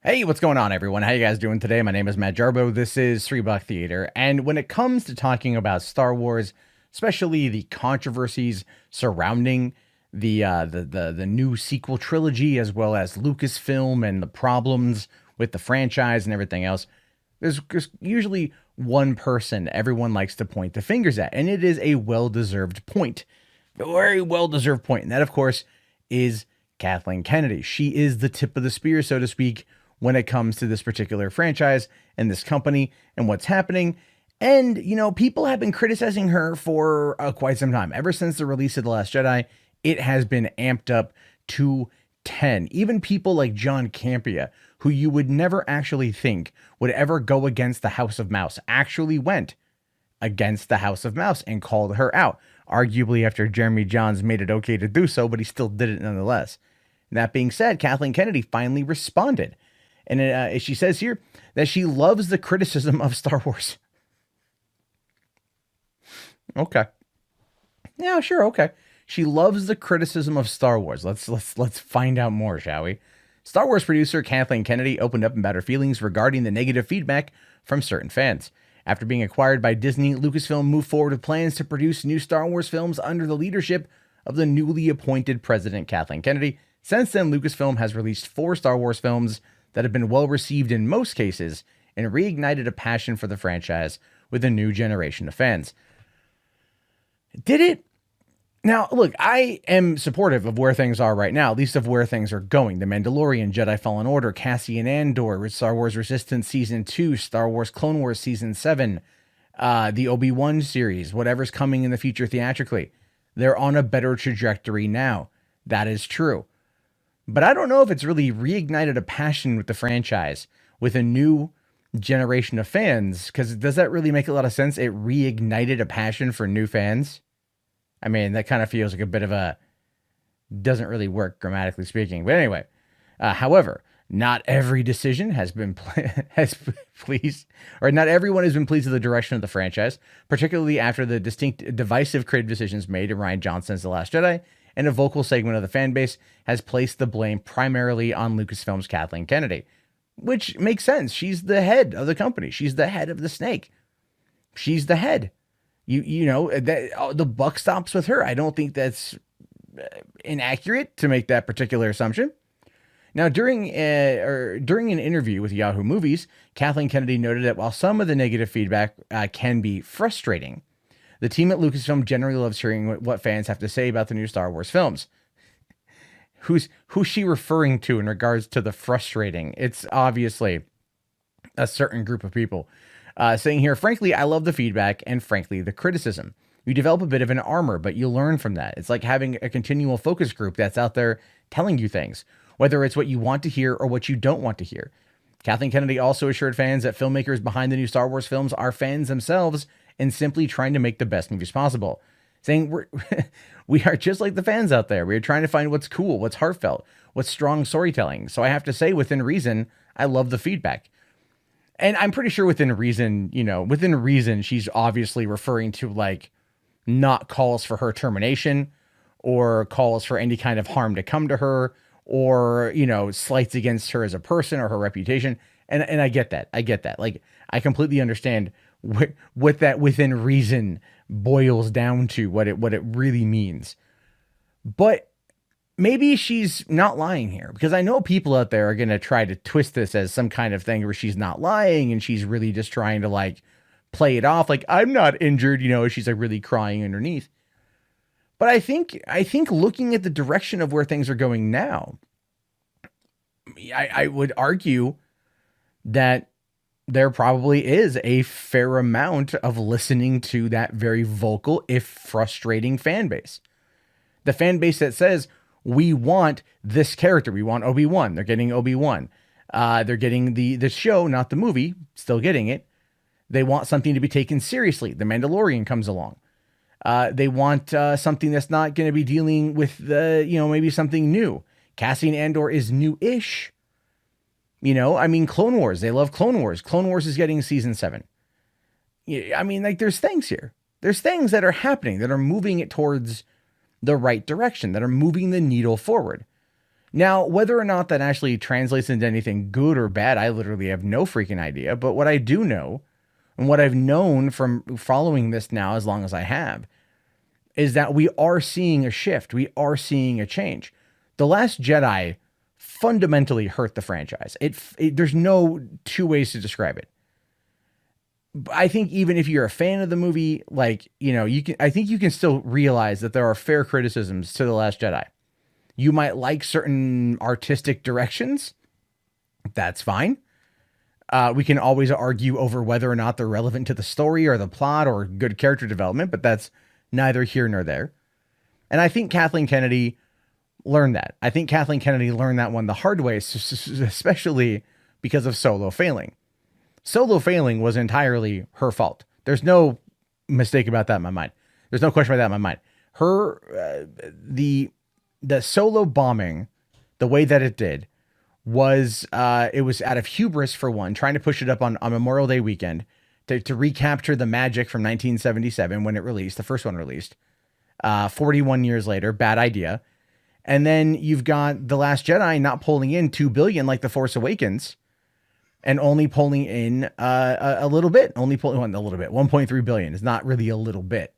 Hey, what's going on, everyone? How you guys doing today? My name is Matt Jarbo. This is Three Buck Theater, and when it comes to talking about Star Wars, especially the controversies surrounding the new sequel trilogy, as well as Lucasfilm and the problems with the franchise and everything else, there's usually one person everyone likes to point the fingers at, and it is a well-deserved point, a very well-deserved point, and that, of course, is Kathleen Kennedy. She is the tip of the spear, so to speak, when it comes to this particular franchise and this company and what's happening. And, people have been criticizing her for quite some time. Ever since the release of The Last Jedi, it has been amped up to 10. Even people like John Campea, who you would never actually think would ever go against the House of Mouse, actually went against the House of Mouse and called her out. Arguably after Jeremy Jahns made it okay to do so, but he still did it nonetheless. That being said, Kathleen Kennedy finally responded. And she says here that she loves the criticism of Star Wars. Okay. Yeah, sure. Okay. She loves the criticism of Star Wars. Let's find out more, shall we? Star Wars producer Kathleen Kennedy opened up about her feelings regarding the negative feedback from certain fans. After being acquired by Disney, Lucasfilm moved forward with plans to produce new Star Wars films under the leadership of the newly appointed President Kathleen Kennedy. Since then, Lucasfilm has released 4 Star Wars films that have been well received in most cases and reignited a passion for the franchise with a new generation of fans. Did it? Now, look, I am supportive of where things are right now, at least of where things are going. The Mandalorian, Jedi Fallen Order, Cassian Andor, Star Wars Resistance Season 2, Star Wars Clone Wars Season 7, the Obi-Wan series, whatever's coming in the future theatrically. They're on a better trajectory now. That is true. But I don't know if it's really reignited a passion with the franchise with a new generation of fans, because does that really make a lot of sense? It reignited a passion for new fans. I mean, that kind of feels like a bit of a, doesn't really work grammatically speaking. But anyway, however, not every decision has been has pleased, or not everyone has been pleased with the direction of the franchise, particularly after the distinct divisive creative decisions made in Rian Johnson's The Last Jedi, and a vocal segment of the fan base has placed the blame primarily on Lucasfilm's Kathleen Kennedy, which makes sense. She's the head of the company. She's the head of the snake. She's the head. The buck stops with her. I don't think that's inaccurate to make that particular assumption. Now, during an interview with Yahoo Movies, Kathleen Kennedy noted that while some of the negative feedback can be frustrating, the team at Lucasfilm generally loves hearing what fans have to say about the new Star Wars films. Who's she referring to in regards to the frustrating? It's obviously a certain group of people. Saying here, frankly, I love the feedback and frankly, the criticism. You develop a bit of an armor, but you learn from that. It's like having a continual focus group that's out there telling you things, whether it's what you want to hear or what you don't want to hear. Kathleen Kennedy also assured fans that filmmakers behind the new Star Wars films are fans themselves and simply trying to make the best movies possible. Saying we are just like the fans out there. We are trying to find what's cool, what's heartfelt, what's strong storytelling. So I have to say, within reason, I love the feedback. And I'm pretty sure within reason, she's obviously referring to like not calls for her termination or calls for any kind of harm to come to her or, slights against her as a person or her reputation. And I get that. Like, I completely understand what that within reason boils down to, what it really means. But maybe she's not lying here, because I know people out there are going to try to twist this as some kind of thing where she's not lying and she's really just trying to like play it off like I'm not injured, she's like really crying underneath. But I think looking at the direction of where things are going now, I would argue that there probably is a fair amount of listening to that very vocal, if frustrating, fan base. The fan base that says, we want this character. We want Obi-Wan. They're getting Obi-Wan. They're getting the show, not the movie. Still getting it. They want something to be taken seriously. The Mandalorian comes along. They want something that's not going to be dealing with maybe something new. Cassian Andor is new-ish. Clone Wars. They love Clone Wars. Clone Wars is getting season 7. There's things here. There's things that are happening that are moving it towards the right direction, that are moving the needle forward. Now, whether or not that actually translates into anything good or bad, I literally have no freaking idea. But what I do know, and what I've known from following this now as long as I have, is that we are seeing a shift. We are seeing a change. The Last Jedi fundamentally hurt the franchise. There's no two ways to describe it. I think even if you're a fan of the movie, like, I think you can still realize that there are fair criticisms to The Last Jedi. You might like certain artistic directions. That's fine. We can always argue over whether or not they're relevant to the story or the plot or good character development, but that's neither here nor there. And I think Kathleen Kennedy learned that. I think Kathleen Kennedy learned that one the hard way, especially because of Solo failing. Solo failing was entirely her fault. There's no mistake about that in my mind. There's no question about that in my mind. The Solo bombing, the way that it did, was it was out of hubris, for one, trying to push it up on Memorial Day weekend to recapture the magic from 1977 when it released, the first one released. 41 years later, bad idea. And then you've got The Last Jedi not pulling in $2 billion like The Force Awakens, and only pulling in a little bit, only pulling a little bit. 1.3 billion is not really a little bit.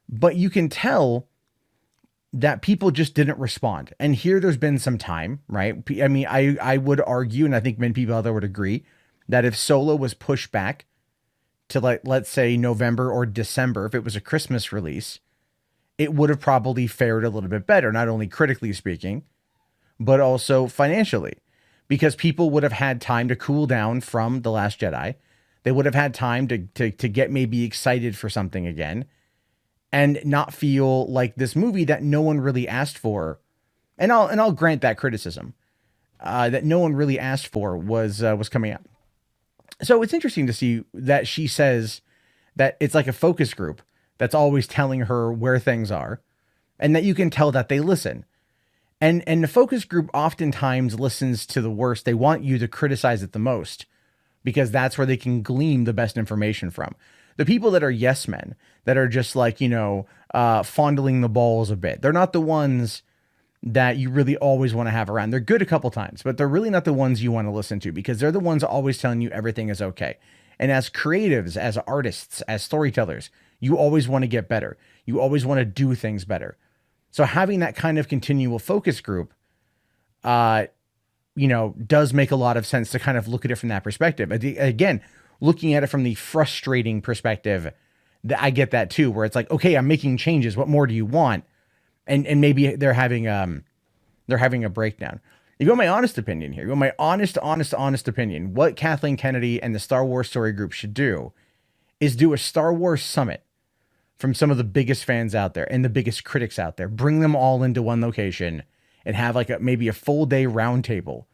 But you can tell that people just didn't respond. And here there's been some time, right? I mean, I would argue, and I think many people out there would agree, that if Solo was pushed back to, like, let's say November or December, if it was a Christmas release, it would have probably fared a little bit better, not only critically speaking, but also financially, because people would have had time to cool down from The Last Jedi. They would have had time to get maybe excited for something again, and not feel like this movie that no one really asked for. And I'll grant that criticism, that no one really asked for was coming out. So it's interesting to see that she says that it's like a focus group that's always telling her where things are, and that you can tell that they listen. And the focus group oftentimes listens to the worst. They want you to criticize it the most, because that's where they can glean the best information from. The people that are yes men, that are just like, fondling the balls a bit, they're not the ones that you really always want to have around. They're good a couple times, but they're really not the ones you want to listen to, because they're the ones always telling you everything is okay. And as creatives, as artists, as storytellers, you always want to get better. You always want to do things better. So having that kind of continual focus group, does make a lot of sense to kind of look at it from that perspective. Again, looking at it from the frustrating perspective, I get that too, where it's like, okay, I'm making changes. What more do you want? And maybe they're having a breakdown. You want my honest opinion here. You want my honest opinion. What Kathleen Kennedy and the Star Wars Story Group should do is do a Star Wars summit from some of the biggest fans out there and the biggest critics out there. Bring them all into one location and have like maybe a full day roundtable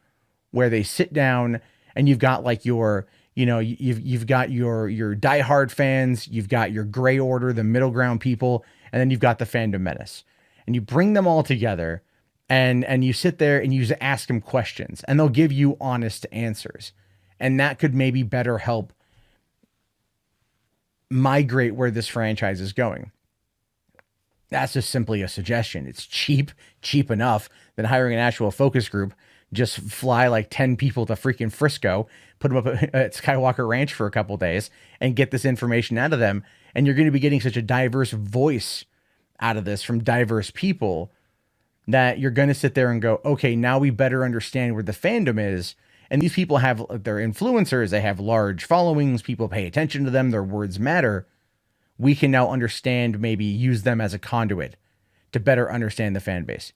where they sit down, and you've got like you've got your diehard fans, you've got your gray order, the middle ground people, and then you've got the Fandom Menace. And you bring them all together, and you sit there and you just ask them questions, and they'll give you honest answers. And that could maybe better help migrate where this franchise is going. That's just simply a suggestion. It's cheap enough than hiring an actual focus group. Just fly like 10 people to freaking Frisco, put them up at Skywalker Ranch for a couple days, and get this information out of them. And you're going to be getting such a diverse voice out of this from diverse people that you're going to sit there and go, okay, now we better understand where the fandom is. And these people have, they're influencers. They have large followings. People pay attention to them. Their words matter. We can now understand, maybe use them as a conduit to better understand the fan base.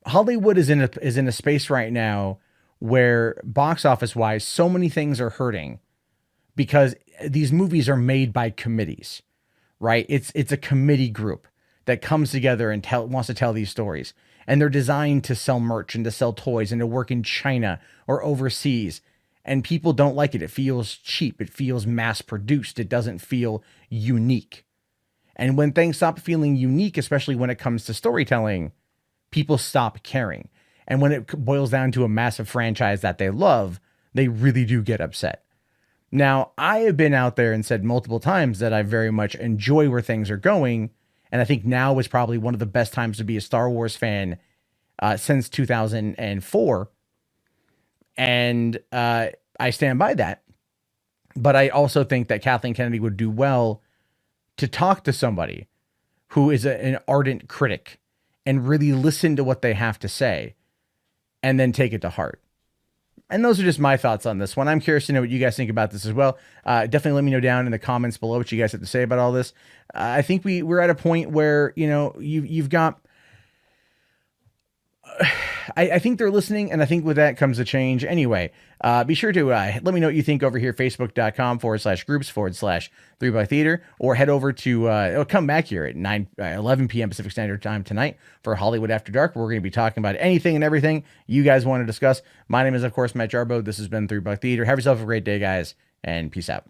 Hollywood is in a space right now where box office wise, so many things are hurting because these movies are made by committees, right? It's a committee group that comes together and wants to tell these stories, and they're designed to sell merch and to sell toys and to work in China or overseas. And people don't like it. It feels cheap. It feels mass produced. It doesn't feel unique. And when things stop feeling unique, especially when it comes to storytelling, people stop caring. And when it boils down to a massive franchise that they love, they really do get upset. Now, I have been out there and said multiple times that I very much enjoy where things are going. And I think now is probably one of the best times to be a Star Wars fan since 2004. And I stand by that. But I also think that Kathleen Kennedy would do well to talk to somebody who is an ardent critic and really listen to what they have to say and then take it to heart. And those are just my thoughts on this one. I'm curious to know what you guys think about this as well. Definitely let me know down in the comments below what you guys have to say about all this. I think we're at a point where, you've got... I think they're listening, and I think with that comes a change. Anyway, be sure to let me know what you think over here, facebook.com/groups/3by-theater, or head over to, come back here at 11 p.m. Pacific Standard Time tonight for Hollywood After Dark. We're going to be talking about anything and everything you guys want to discuss. My name is, of course, Matt Jarbo. This has been 3by-Theater. Have yourself a great day, guys, and peace out.